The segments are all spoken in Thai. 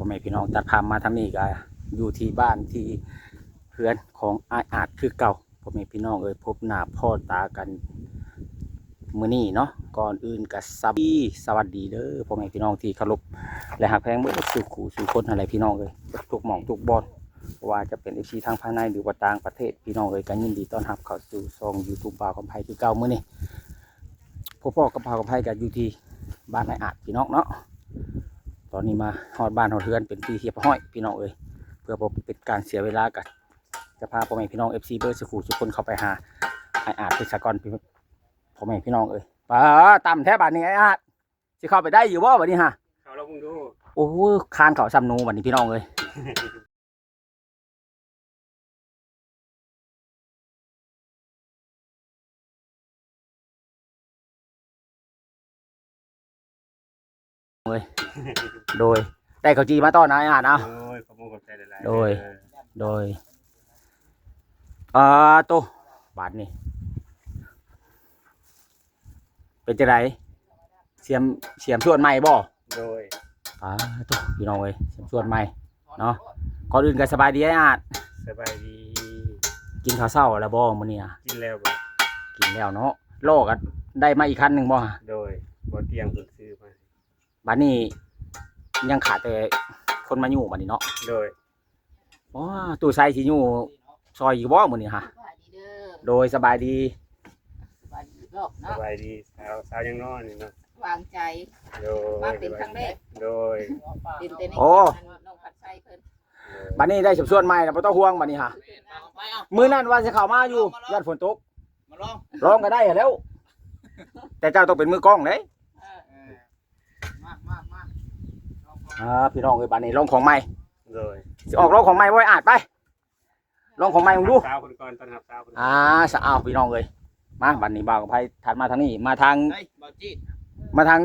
แม่พี่น้องตัดภาพมาทางนี้ก็อยู่ที่บ้านที่เพื่อนของอาจคือเก่าพ่อแม่พี่น้องพบหน้าพ่อตากันมื้อนี้เนาะก่อนอื่นก็สวัสดีเด้อพ่อแม่พี่น้องที่เคารพและหักแพงเมื่อสู่ขู่สู่คนอะไรพี่น้องทุกหม่องทุกบอนว่าจะเป็น FC ทางภายในหรือว่าต่างประเทศพี่น้องก็ยินดีต้อนรับเข้าสู่ช่อง YouTube บ่าวกำไพคือเก่ามื้อนี้พ่อกับบ่าวกำไพก็อยู่ที่บ้านนายอาจพี่น้องเนาะตอนนี้มาฮอดบ้านฮอดเรือนเป็นที่เรียบร้อยพี่น้องเพื่อบ่เป็นการเสียเวลากันจะพาพ่อแม่พี่น้อง FC เบอร์สู่ขู่สู่คนเข้าไปหาไอ้อาจพิศกรพ่อแม่พี่น้องป้าต่ำแท้บ้านนี้ไอ้อาจสิเข้าไปได้อยู่บ่บัดนี้ฮะเขาเราเพิ่งดูโอ้คานเขาซ้ำนูบัดนี้พี่น้องโดยได้เขาจีมาต้อนนายอาจเอาโดยขโมยกับใจหลายโดยโตบาทนี่เป็นจะไรเสียมส่วนใหม่บ่โดยโตพี่น้องเสียมส่วนใหม่เนาะก่อนอื่นก็สบายดีไอ้อาจสบายดีกินข้าวเช้าแล้วบ่มื้อนี้กินแล้วบ่กินแล้วเนาะโลกได้มาอีกคันหนึ่งบ่โดยบ่เตรียมซื้อมาบัดนี้ยังขาดแต่คนมาอยู่บัดนี้เนาะโดยตู้ใส่สิอยู่ซอยอยู่บ่มื้อนี้ฮะโดยสบายดีสบายดีสาวยังนอนเนาะวางใจโดยมาเป็นครั้งแรกโดยเป็นเต้นน้องผัดไส้เพิ่นบัดนี้ได้ส่วนใหม่แล้วบ่ต้องห่วงบัดนี้ฮะมื้อนั้นว่าสิเข้ามาอยู่ยอดฝนตกมาลองก็ได้แล้วแต่เจ้าต้องเป็นมือกล้องเด้พี่น้องบัดนี้ลองของใหม่โดยสิออกลองของใหม่บ่อาจไปลองของใหม่มึงดูสาวคนก่อนต้อนรับสาวคนสาวพี่น้องมาบัดนี้บ่าวกับไผถัดมาทางนี้มาทาง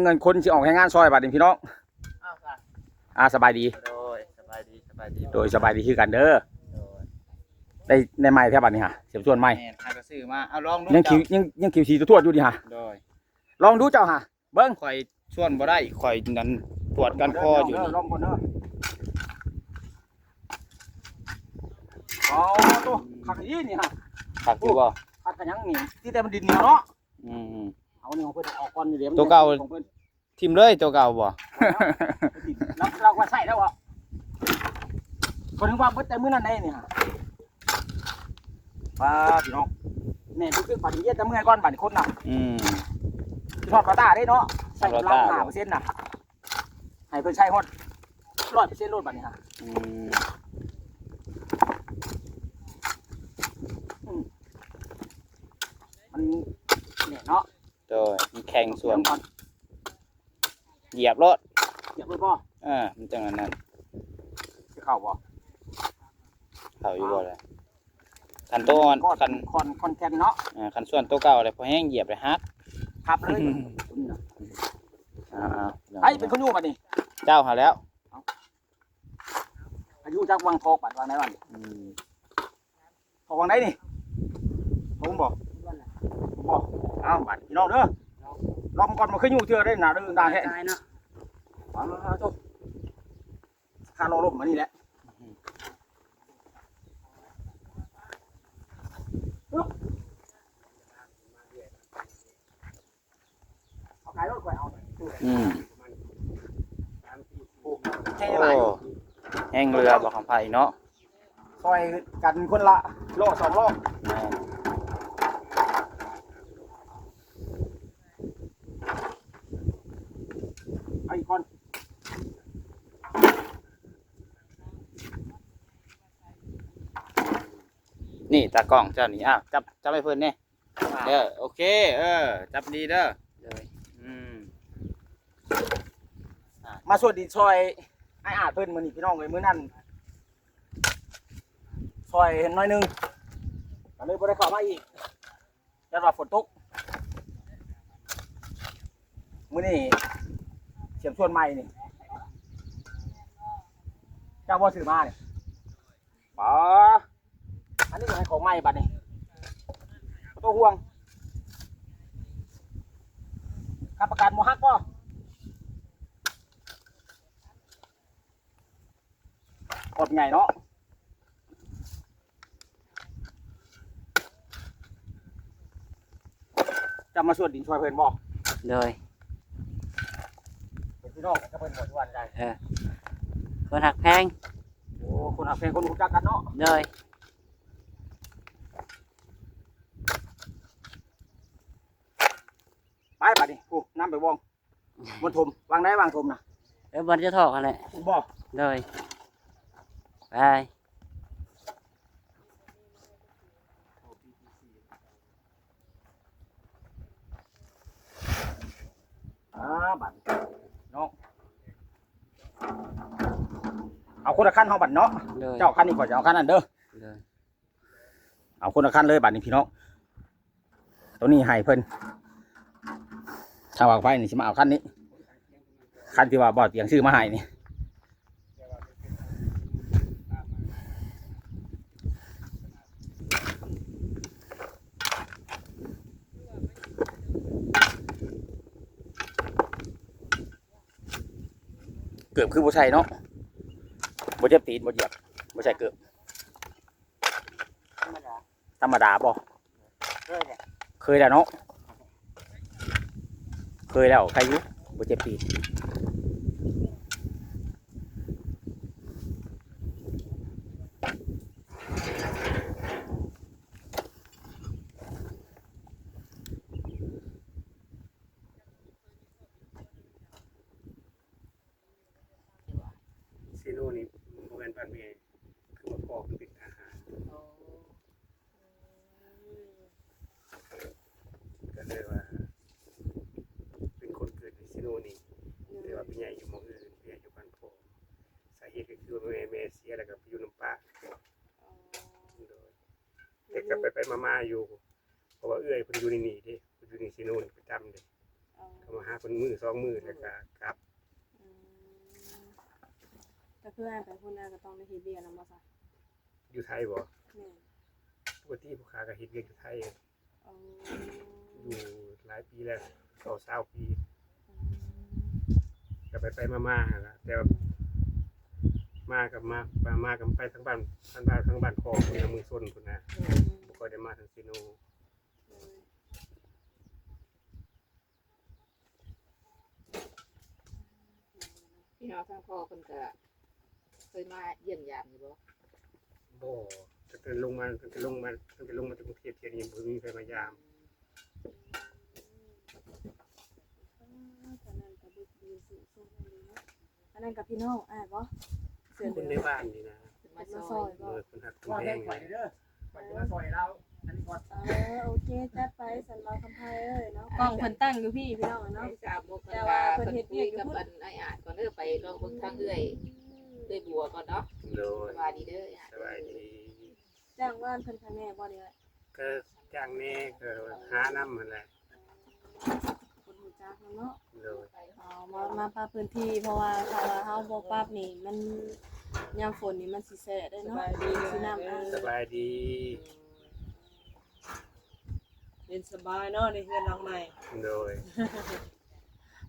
เงินคนสิออกให้งานซอยบัดนี้พี่น้องสบายดีโดยสบายดีโดยสบายดีคือกันเด้อได้ใหม่แท้บัดนี้ฮะเสียบส่วนใหม่แม่นหากระซื้อมาเอาลองดูยังคิวสีตรวจอยู่ดิฮะโดยลองดูเจ้าฮะเบิ่งข่อยส่วนบ่ได้ข่อยนั้นตรวจกันคออยู่ลองก่อนเด้อตัวขักอีนี่ฮะขักอยู่บ่ขักกันยังนี่ที่แต่มันดินเหนียวเนาะเอานี่ของเพิ่นออกก่อนอยู่เดี๋ยวตัวเก่าทิ่มเลยตัวเก่าบ่เราก็ใส่แล้วบ่คนถึงว่าเบิดแต่มื้อนั้นได้นี่ฮะพี่น้องแม่คือบัดนี้เย็ดแต่มื้อก่อนบัดนี้คนน่ะทอดกระตาได้เนาะใส่ลา5%น่ะให้เพิ่นใช้ฮอด100%โลดบัดนี้ฮะมันเนี่ยเนาะโดยมีแข่งส่วนเหยียบรถบ่มันจังนั้นจะเข้าบ่เข้าอยู่บ่ล่ะคันโตอ่อนคอนแคนเนาะคันส่วนโตเก่าเลยพอแห้งเหยียบเลยฮักครับเลยเป็นคนอยู่บัดนี้เจ้าหาแล้วอายุจักวังทอกบัดวังไหนบัดทอกวังไหนนี่ผมบอกบัดพี่น้องเด้อลองก่อนมาขึ้นอยู่เทื่อได้หนาเด้อด่าแท้เนาะโตคารอลมมานี่แหละเอาขายรถไปเอาแห้งเรือบ่ของไผ่เนาะซอยกันคนละโล2โลเอาอีกคนนี่ตากล้องเจ้านี่จับให้เพิ่นนี่เด้อโอเคจับดีเด้อมาสวดดินซอยไอ้อาเพิ่นมื้อนี้พี่น้องมื้อนั้นซอยเห็นน้อยนึงก็เลยบ่ได้เข้ามาอีกยันว่าฝนตกมื้อนี้เสียมส่วนใหม่นี่เจ้าบ่ซื้อมานี่อันนี้ก็ให้ของใหม่บัดนี้บ่ต้องห่วงค่าประกันบ่ฮักบ่ กดใหญ่เนาะจะมาช่วยดินช่วยเพิ่นบ่ โดย เป็นพี่น้องกับเพิ่นหมดทุกวันได้ คนหักแพง โอ้คนหักเพลงคนรู้จักกันเนาะ โดย ไปบัดนี้ผู้นำไปวงบนถมวางได้วางถมนะ บอลจะถอกกันแหละ บ่ โดยไป บัดเนาะเอาคนละขั้นเฮาบัดเนาะ โดย เจ้าขั้นนี้ก่อนจะเอาขั้นนั้นเด้อ โดย เอาคนละขั้นเลยบัดนี้พี่น้องตัวนี้ให้เพิ่นถ้าวางไฟนี่สิมาเอาขั้นนี้ขั้นที่ว่าบ่อเตียงซื้อมาให้นี่เกือบคือบ่ใช่เนาะบ่เจ็บตีนบ่เหยียบบ่ใช่เกือบ ธรรมดา ธรรมดาบ่ ด้วยเนี่ย เคยแล้วเนาะเคยแล้วใครอยู่บ่เจ็บตีนซีโน่นี่โมเมนต์บ้านเมย์คือว่าพ่อคือเป็นทหารก็เลยว่า เป็นคนเกิดในซีโน่นี่แต่ว่าเป็นใหญ่อยู่หมองอื่นเป็นใหญ่อยู่บ้านพ่อสาเหตุก็คือว่าแม่เสียแล้วก็ไปอยู่น้ำป่าโดยแต่ก็ไปมาอยู่เพราะว่าเอื้อยเพิ่นอยู่ในนี่เด้เพิ่นอยู่ในซีโน่นี่ประจำเลยเขามาหาเพิ่นมือ2 มื้อแล้วก็กลับ ก็คืออ่านไปพูดน่าก็ต้องได้เฮ็ดเวียกนำบ่ซะ อยู่ไทยบ่ แม่น ปกติผู้ค้าก็เฮ็ดเวียกอยู่ไทย เอา อยู่หลายปีแล้ว20 ปีก็ไปมาๆนะแต่ว่ามากับไปทั้งบ้านทั้งบ้านคอคนละมือส้นคนนะบ่ค่อยได้มาทางซีโน พี่น้องทั้งพ่อคนก็เคยมาเยี่ยมยามอยู่บ่ บ่ตั้งแต่ลงมาจากกรุงเทพเที่ยนี้บ่มีใครมายาม ตอนนั้นก็บ่มีสิส่งให้เลยเนาะอันนั้นกับพี่น้องอ่านบ่เสื้อ คน เห ใน ลือง บ้านนี่นะ มาซ มา อ ซอย ยบ่ คนหักคน ก่อน แพ ได้ ง ข่อยเด้อข่อยจะมาซอยเราอันนี้ก่อน โอเคจัดไปสันมาคำไผเอ้ยเนาะกล้องเพิ่นตั้งอยู่พี่น้อง เนาะ เนาะ ทราบบ่กันว่าเพิ่นคุยกับอันไอ้อาจก่อนเด้อไปลองเบิ่งทางเอื้อยบัวก่อนเนาะ โดย สบายดีเด้อ สบายดี จ้างว่านเพิ่นครั้งแน่บ่นี่แหละ ก็จ้างแน่ก็หาน้ำนั่นแหละ คนรู้จักเนาะ โดย เอามาปรับพื้นที่เพราะว่าถ้าว่าเฮาบ่ปรับนี่มันยามฝนนี่มันสิแฉะได้เนาะสิน้ำอ่าง สบายดี เล่นสบายเนาะในเฮือนหลังใหม่ โดย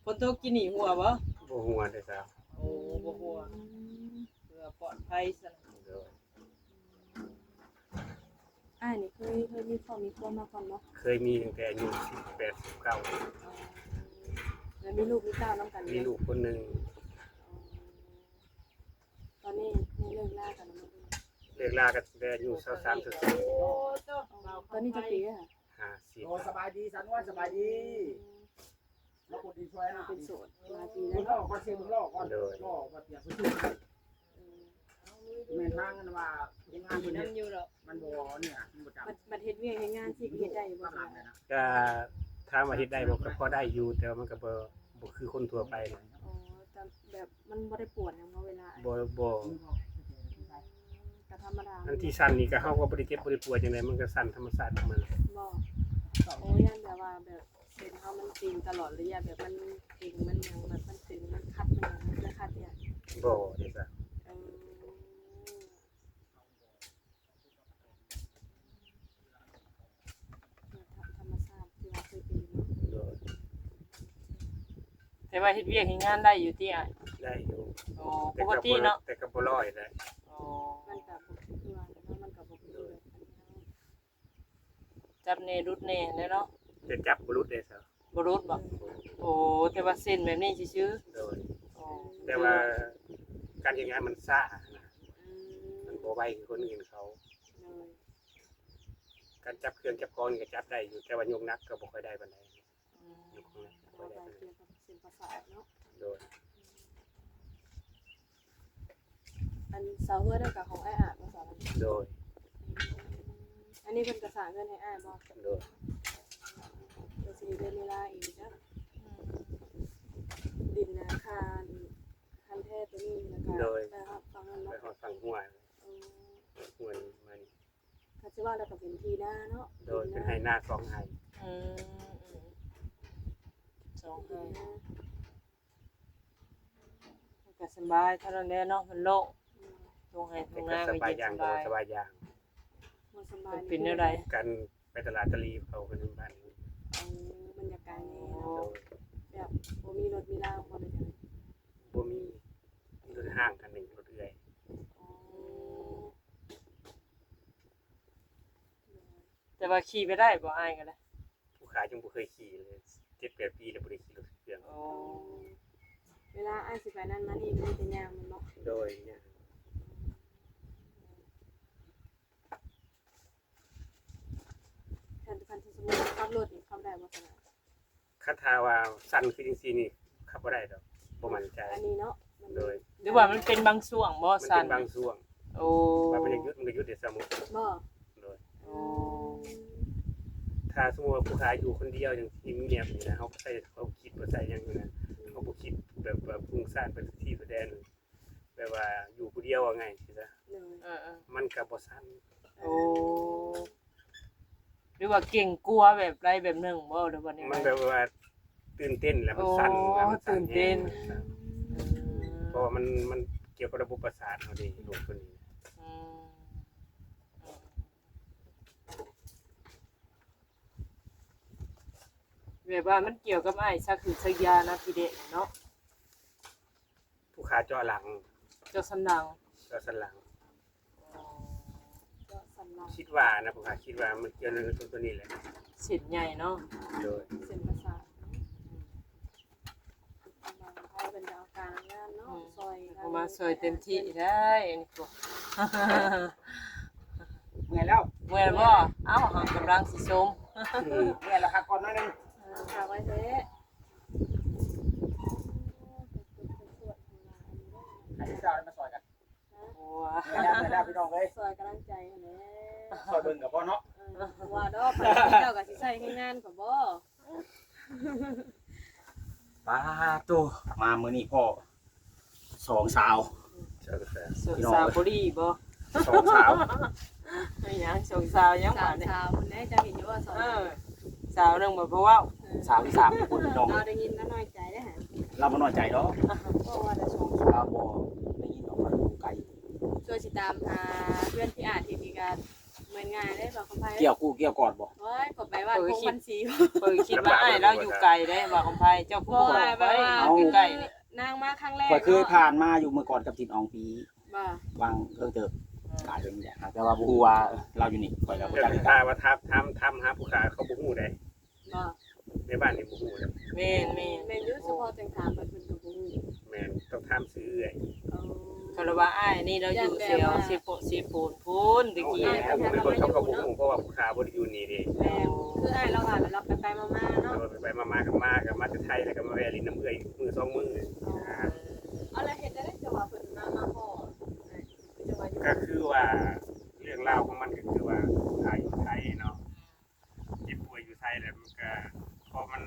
ฝนตกกินหนีหัวบ่ บ่หัวได้ซะ โอ้บ่หัวเพื่อปลอดภัยซะ โดย อ้ายนี่เคยมีครอบมีครัวมาก่อนบ่ เคยมีตั้งแต่อายุ18 19 แล้วมีลูกมีเต้านำกัน มีลูกคนหนึง ตอนนี้เลิกลากันแล้วบ่ เลิกลากันแต่อายุ23 ตอนนี้จะปีแล้วค่ะ 54 โอ้สบายดีสันว่าสบายดีเรากดดีช่วยนะ เป็นโสดหลายปี มึ แล้ ง ว ลอกก่อนเสียมึงลอกก่อนลอกมาเปลี่ยนพื้นที่แม่นทางกันว่าทีมงาน อยู่ เพิ่น นํอยู่ดอก มันบ่เนี่ยมันบ่จำ บัดเฮ็ดเวียกเฮ็ดงานสิเฮ็ดได้อยู่บ่ สำหรับเลยนะ ก็ถามว่าเฮ็ดได้บ่ก็พอได้อยู่แต่ว่ามันก็บ่คือคนทั่วไปนะ อ๋อแต่แบบมันบ่ได้ปวดหยังเนาะเวลา บ่ ก็ธรรมดา อันที่สั่นนี่ก็เฮาก็บ่ได้เจ็บบ่ได้ปวดจังไดมันก็สั่นธรรมชาติของมัน บ่โอ้ยันแบบว่าแบบเส้นเฮามันตึงตลอดระยะแบบมันเก่งมันหยังแบบมันตึงมันคัดมันหยังมันจะคัดเนี่ย บ่ได้ซะ เออธรรมชาติที่ว่าเคยเป็นเนาะ โดย แต่ว่าเฮ็ดเวียกเฮ็ดงานได้อยู่ติอ่ะ ได้อยู่ โอ้ปกติเนาะ แต่ก็บ่ร้อยแหละ อ๋อ มันก็บ่คือว่าเนาะมันก็บ่คือแบบอันนี้ จับเนรุดเนเลยเนาะ จะจับบรุษได้ซะ บ่รุดบ่โอ้แต่ว่าเส้นแบบนี้ซื่อ โดย ๆโอ้ แต่ว่าการเฮ็ดงานมันซ่านะ อืม มันบ่ไวคือคนอื่นเขา เลย การจับเครื่องจับกองนี่ก็จับได้อยู่แต่ว่ายกนักก็บ่ค่อยได้ปานใดยกนักบ่ เพราะ ค่อยได้ ว่า ปานใด เกี่ยวกับเส้นประสาทเนาะ โดย อันเสาเฮือนั่นก็ของอ้ายอาจบ่สอน โดย อันนี้เพิ่นก็สร้างเงินให้อ้ายบ่ โดย เดี๋ยวสิได้เวลาอีกจ้ะดินนาคารคันแท้ตัวนี้แล้วก็ไปฮอดฟังนั่น ไป เนาะ ฮอดฝั่งห้วย เออ ห้วยมัน ถ้าสิว่าแล้วก็เป็นที่นาเนาะ โดยเป็นให้หน้า2ให้ อืมสองให้มันก็สบายเท่านั้นแหละเนาะมันโล่งตรงให้ตร แต่ งห ก็ น้า ส ก็ บาย เย็น อย่าง ส บ่ บาย สบายอย่าง บ่สบาย เป็นแนวใด การไปตลาดตะลีเขาเป็นบ้านนี้ เอาบรรยากาศแน่ โด เนาะ ย แบบบ่มีรถมีลาบ่ได้จัง บ่มีรถห้างคันหนึงรถเอื้อย อ๋อ แต่ว่าขี่ไปได้บ่อายกันเลย ผู้ขายยังบ่เคยขี่เลย7-8ปีแล้วบ่ได้ขี่รถเครื่อง โอ้ เวลาอ้ายสิไปนั่นมานี่มันเป็นยามมันเนาะ โดยเนี่ย คันที่สมมุติขับรถนี่ขับได้บ่ขนาด คาถาว่าสั้นคือจังซี่นี่ขับบ่ได้ดอกบ่มั่นใจ อันนี้เนาะมัน โดย หรือว่ามันเป็นบางช่วงบ่ มัน สั่ เป็น นบางช่วง โอ้ ว่ามันจะหยุดมันก็หยุดได้เสมอ บ่ โดย โอ้ ถ้าสมมุติว่าผู้ขายอยู่คนเดียวจังซี่เงียบอยู่นะเขาใส่เขาคิดบ่ใส่หยังอยู่นะเขาบ่คิดแบบว่าพุ่งสร้างเป็นที่แสดงแบบว่าอยู่ผู้เดียวว่าไงสิซะ เลย เออ มันก็บ่สั้น ๆโอ้หรือว่าเก่งกลัวแบบไรแบบหนึงบ่หรือว่านี่ มันแบบว่าตื่นเต้นแล้วมันสั่น โอ้ แล้วมันสั่น ตื่นเต้น แฮงเพราะว่ามันเกี่ยวกับระบบประสาทเขาดิโรคตัวนี้ อืมแบบว่ามันเกี่ยวกับไอ้สักคือสักยานะพี่เด็กเนาะ ผู้ขาเจาะหลัง เจ้าสำนัง เจาะสันหลัง ก็สำลัก คิดว่านะผู้ขาคิดว่ามันเกี่ยวกับตัวนี้แหละ เส้นใหญ่เนาะ โดย เส้นประสาทบางเขาเป็นดาวการงานเนาะซอย เอามาซอยเต็มที่ได้อันนี้ก็ เมื่อยแล้ว เมื่อยบ่เอ้าหากำลังสิชม เมื่อยแล้วครับก่อนหน้อยหนึง ฝากไว้เถอะ ให้เจ้าได้มาซอยกัน โอ้ เมื่อยแล้วพี่น้องเอ้ย ซอยกำลังใจแหละ ซอยเบิ่งกับพ่อเนาะ ว่าดอกไปเจ้าก็สิใช้ให้งานก็บ่ ป้าตู้มามื้อนี้พ่อสองสาว เจ้ากาแฟ สาวสาวบ่ดีบ่ สองสาว ไม่หยังสาวสาวยัง สา บ่ ม เนี่ย สาวคนนี้จะเห็นอยู่ว่าสอง เออสาวนึงบ่เพราะว่า สาวที่สามคนพี่น้อง เราได้ยินแล้วน้อยใจได้ฮะ เราบ่น้อยใจเนาะ เพราะว่าได้สอง เราบ่ได้ยินออกมาดูไกล ช่วยสิตามหาเพื่อนที่อาจที่การเหมือนงานได้บอกคำไพ่ เกี่ยวกู้เกี่ยวกอดบ่ โอ้ยกดไปว่าคงพันสี เพิ่นคิดว่าอ้ายเราอยู่ไกลได้ว่าของไผเจ้าผู้บอกไว้อยู่ใกล้นี่ นางมาครั้งแรก ข่อยเคยผ่านมาอยู่เมื่อก่อนกับทินอองปี บ่ วางเอิ้งเติบกลายเป็นนี่แหละแต่ว่าบ่ฮู้ว่าเราอยู่นี่ข่อยก็บ่ เจ้า จัก กาแฟว่าทำหาผู้ขาเขาบ่ฮู้ได้ บ่ ในบ้านนี่บ่ฮู้เลย แม่น แม่นอยู่เฉพาะจังถามเพิ่นเพิ่นก็บ่ฮู้ แม่นต้องทำซื้อเอื้อย เอา ๆคารว่าอ้ายนี่เราอยู่เสียวสิโปสิปูนพูนตะ เอา กี้ แล้วผมเป็นคนเขาก็บ่ฮู้เพราะว่าผู้ขาบ่ได้อยู่นี่เด้ แม่คืออ้ายเราอ่านแล้วไปๆมาๆเนาะ เราไปมากับมาแต่ไทยแล้วก็มาแวะลิ้นน้ำเอื้อยมือสองมือ เอาแล้วเฮ็ดได้จังว่าเพิ่นมาพอจังว่าอยู่ ก็คือว่าเรื่องราวของมันก็คือว่าขายอยู่ไทยเนาะเจ็บป่วยอยู่ไทยแล้วมันก็พอมัน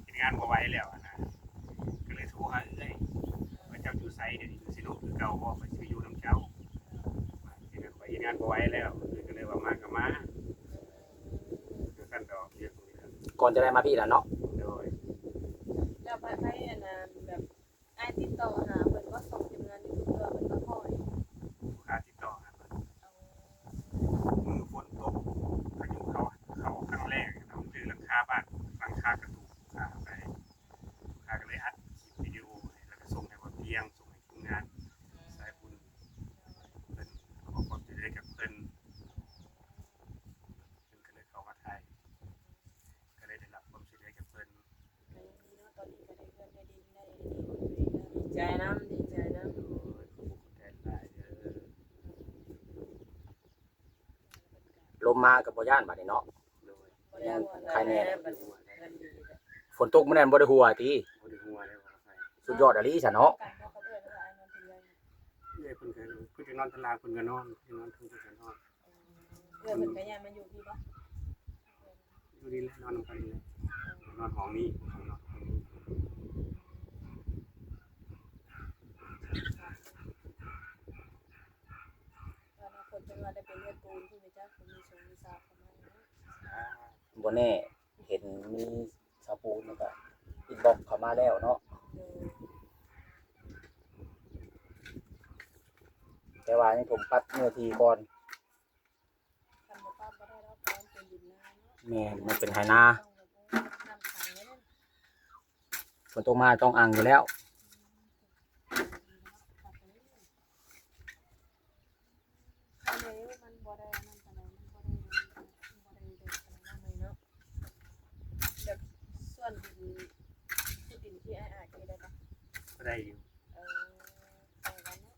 เฮ็ดงานบ่ไหวแล้วอะนะก็เลยโทรหาเอื้อยว่าเจ้าอยู่ไสเดี๋ยวนี้อยู่สิโนคือเก่าบ่มันสิไปอยู่นำเจ้าที่นั่นข่อยเฮ็ดงานบ่ไหวแล้วก็เลยว่ามาก็มาคือกันดอกเรื่องตรงนี้ครับ ก่อนจะได้มาพี่ล่ะเนาะ โดย แล้วไปอันนั้นแบบอ้ายติดต่อหาเพิ่นว่าส่งทีมงานยูทูบเบอร์เพิ่นก็คอย ลูกค้าติดต่อหาเพิ่นมือฝนตกพายุเข้าครั้งแรกนะมันดื้อหลังคาบ้านหลังคากระตุกลูกค้าไปลูกค้าก็เลยอัดคลิปวิดีโอให้แล้วก็ส่งให้บ่เตียงส่งให้ทีมงานสายบุญเพิ่น ลมมากับบ่ย่านบัดนี้เนาะ โดย ยังใครแน่ บ่ได้หัวได้ ฝนตกมื้อนั้นบ่ได้หัวติ บ่ได้หัวได้ว่าไฟ สุดยอดอะลีซะเนาะ เอ้ยเพิ่นก็เพิ่นจะนอนตารางเพิ่นก็นอนเพิ่นนอนเพิ่นก็นอน เพื่อนเพิ่นก็ย้ายมาอยู่ที่บ่ อยู่นี่แหละนอนนำกันนี่แหละนอนห้องนี้ห้องนอนห้องนี้ อนาคตเป็นว่าได้เป็นเลือดปูนที่ไปจ้าคนมีชงมีสาวเข้ามาเนาะ บ่แน่เห็นมีสาวปูนแล้วก็อินบ็อกเข้ามาแล้วเนาะ แต่ว่านี่ผมปัดเมื่อทีก่อน คันบ่ป้าบ่ได้แล้วเพราะมันเป็นดินนาเนาะ แม่นมันเป็นไหนา ต้องแบบน้ำขังไว้นั่น ฝนตกมาต้องอังอยู่แล้ว คันแล้วมันบ่ได้นั่นปานใดมันบ่ได้เด็กปานนั้นเนาะแบบส่วนดินที่ดินที่อ้ายๆที่ได้ปะ ก็ได้อยู่ ใส่กันเนาะ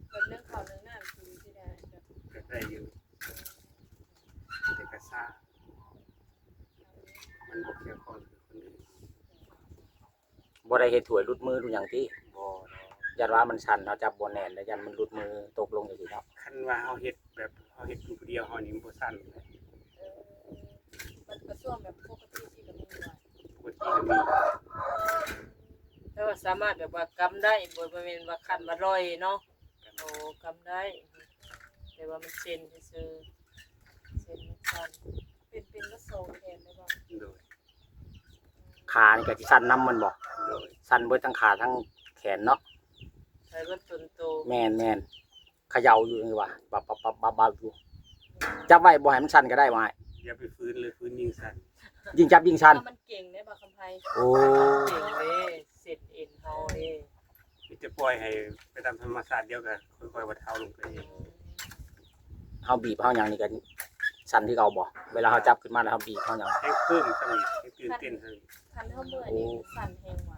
แบบเรื่องข้าวเรื่องน้ำกินที่ได้แบบ ก็ได้อยู่แต่ก็ซ่ามันบ่เกี่ยวข้องกับคนอื่น บ่ได้เฮ็ดถ้วยหลุดมือดูหยังที่ บ่เนาะ ยันว่ามันสั่นเนาะจับบ่แน่นแล้วยันมันหลุดมือตกลงจังซี่เนาะ คันว่าเฮาเฮ็ดแบบเฮาเฮ็ดอยู่ผู้เดียวเฮานี่มันบ่สั่นเลย มันก็ช่วงแบบปกติที่ก็มีว่า ปกติก็มี แต่ว่าสามารถแบบว่ากำได้บ่แม่นว่าคันว่าร้อยเนาะโอ้กำได้ แต่ว่ามันเส้นซื่อๆเส้นมันคัน เป็นกระโซงแทนได้บ่ โดย ขานี่ก็สิสั่นนํมันบ่ โดย สั่นเบิดทั้งขาทั้งแขนเนาะ ใช้ว่าตนโต แม่นเขย่าอยู่นี่ว่าบับอยู่จับไว้บ่ให้มันสั่นก็ได้ว่า อย่าไปฟื้นเลยฟื้นยิงสั่น ยิ่งจับยิ่งสั่น ถ้ามันเก่งได้บ่คำไผ โอ้ เก่งเด้เส้นเอ็นเฮาเด้ มีแต่ปล่อยให้ไปตามธรรมชาติเดียวกันค่อยๆบรรเทาลงไปเอง เฮาบีบเฮาหยังนี่ก็สั่นที่เก่าบ่เวลาเฮาจับขึ้นมาแล้วเฮาบีบเฮาหยัง ให้เพิ่มสมิให้ตื่นเต้นสมิ คันเฮาเมื่อยนี่สั่นแฮงว่า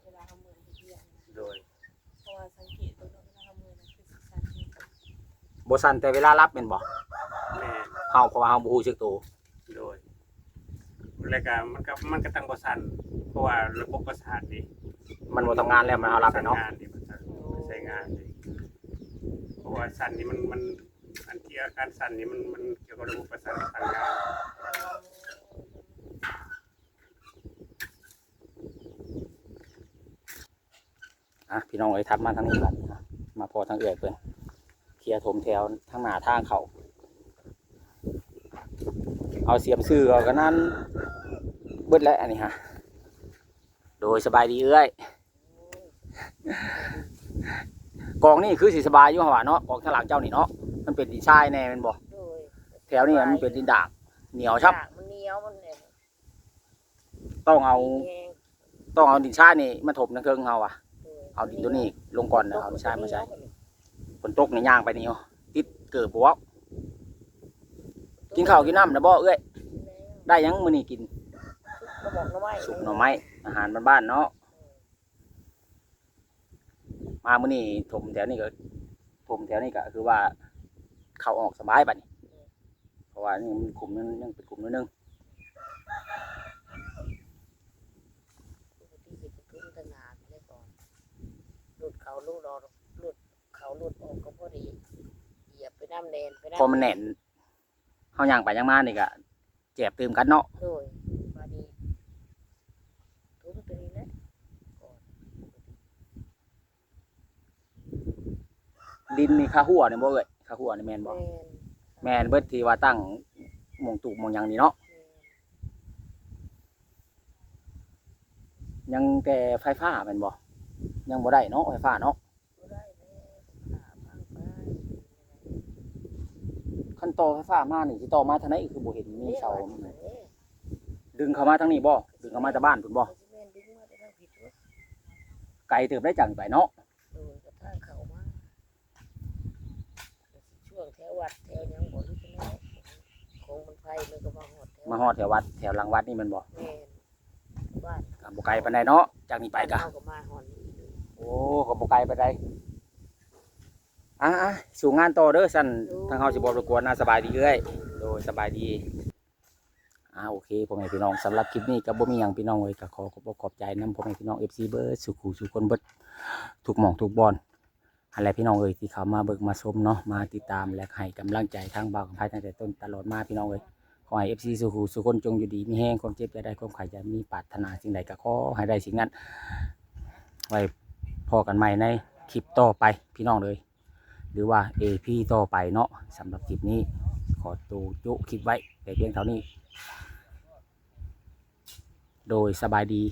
เวลาเฮาเมื่อยเฮ็ดเวียกนะ โดย เพราะว่าสังเกตตัวเนาะเวลาเฮาเมื่อยนะคือสิสั่นแฮง บ่สั่นแต่เวลารับแม่นบ่ แม่ เฮาเพราะว่าเฮาบ่ฮู้สึกตัว โดยแล้วก็มันก็ตั้งบ่สั่นเพราะว่าระบบประสาทนี่ มันบ่ทำงานแล้วมันเฮารับแล้วเนาะ งานนี่มันใช้งานนี่เพราะว่าสั่นนี่มันอันที่อาการสั่นนี่มันเกี่ยวกับระบบประสาทสั่นงาน พี่น้องเอ้ยทับมาทางนี้ก่อนนะมาพอทางเอื้อยเพิ่นเคลียร์ถมแถวทางหน้าทางเขาเอาเสียมซื้อเอากันนั้นเบิดแล้วอันนี้ฮะโดยสบายดีเอ้ยกองนี่คือสิสบายอยู่หว่าเนาะกองข้างหลังเจ้านี่เนาะมันเป็นดินทรายแน่แม่นบ่ โดย แถวนี้มันเป็นดินด่างเหนียวครับ มันเหนียวมันเนี่ย ต้องเอา แห้ง ต้องเอาดินทรายนี่มาถมทางเทิงเฮาอ่ะ โดย เอาดินตัวนี้ลงก่อนแล้วเอาดินทรายมาใส่ฝนตกนี่ย่างไปนี่เอาติดเกิดบ่วะกินข้าวกินน้ำนะบ่เอ้ยได้ยังมื้อนี้กิน ก็บอกน้ำไม้ สุกหน่อไม้อาหารบ้านๆเนาะมามื้อนี้ถมแถวนี้ก็ถมแถวนี้ก็คือว่าเข้าออกสบายบัดนี้เพราะว่านี่มันขุมนึงยังเป็นขุมนึง ปกติสิทุ่มตนาได้ก่อนหลุดเขาหลุดออกหลุดเขาหลุดออกก็พอดีเหยียบไปน้ำแดนไปน้ำ พอมันแน่นเฮาย่างไปย่างมานี่ก็แจ็บตื่มกันเนาะ โดยมาดีทุ่มตัวนี้แหละก่อน ดินนี่ค่าหัวนี่บ่เอ้ยค่าหัวนี่แม่นบ่ แม่น แม่นเบิดที่ว่าตั้งหม่องตูบหม่องหยังนี่เนาะ ยังแต่ไฟฟ้าแม่นบ่ยังบ่ได้เนาะไฟฟ้าเนาะ บ่ได้แล้วขาพังไป คันต่อไฟฟ้ามานี่สิต่อมาทางไหนคือบ่เห็นมีเสา เนี่ย ดึงเข้ามาทางนี้บ่ดึงเข้ามาจากบ้านพุ่นบ่ แม่นดึงมาได้ทางผิดวะ ไกลเติบได้จังไปเนาะ โดยกระทั่งเขามาช่วงแถววัดแถวหยังบ่รู้จักแน่ของมันไฟมันก็มาหอดแถว มาฮอดแถววัดแถวหลังวัดนี่แมันบ่ แม่นบ้าน ก็บ่ไกลปานใดเนาะจากนี้ไปก็ เขาก็มาหอนนี่เลย โอ้ก็บ่ไกลปานใด สู่งานต่อเด้อสั่นทางเฮาสิบ่รบกวนนะสบายดีเอ้ยโดยสบายดีโอเคพ่อแม่พี่น้องสำหรับคลิปนี้ก็บ่มีหยังพี่น้องเอ้ยก็ขอขอบใจนำพ่อแม่พี่น้อง FC เบิดสุขุสุคนเบิดทุกหม่องทุกบอนหั่นแหละพี่น้องเอ้ยที่เขามาเบิ่งมาชมเนาะมาติดตามและให้กำลังใจทางบ่าวกับพายตั้งแต่ต้นตลอดมาพี่น้องเอ้ยขอให้ FC สุขุสุคนจงอยู่ดีมีแห้งความเจ็บอย่าได้ความไข้อย่ามีปรารถนาสิ่งใดก็ขอให้ได้สิ่งนั้นไว้พอกันใหม่ในคลิปต่อไปพี่น้องเลยหรือว่า AP ต่อไปเนาะสำหรับคลิปนี้ขอตัวจุคลิปไว้แต่เพียงเท่านี้โดยสบายดี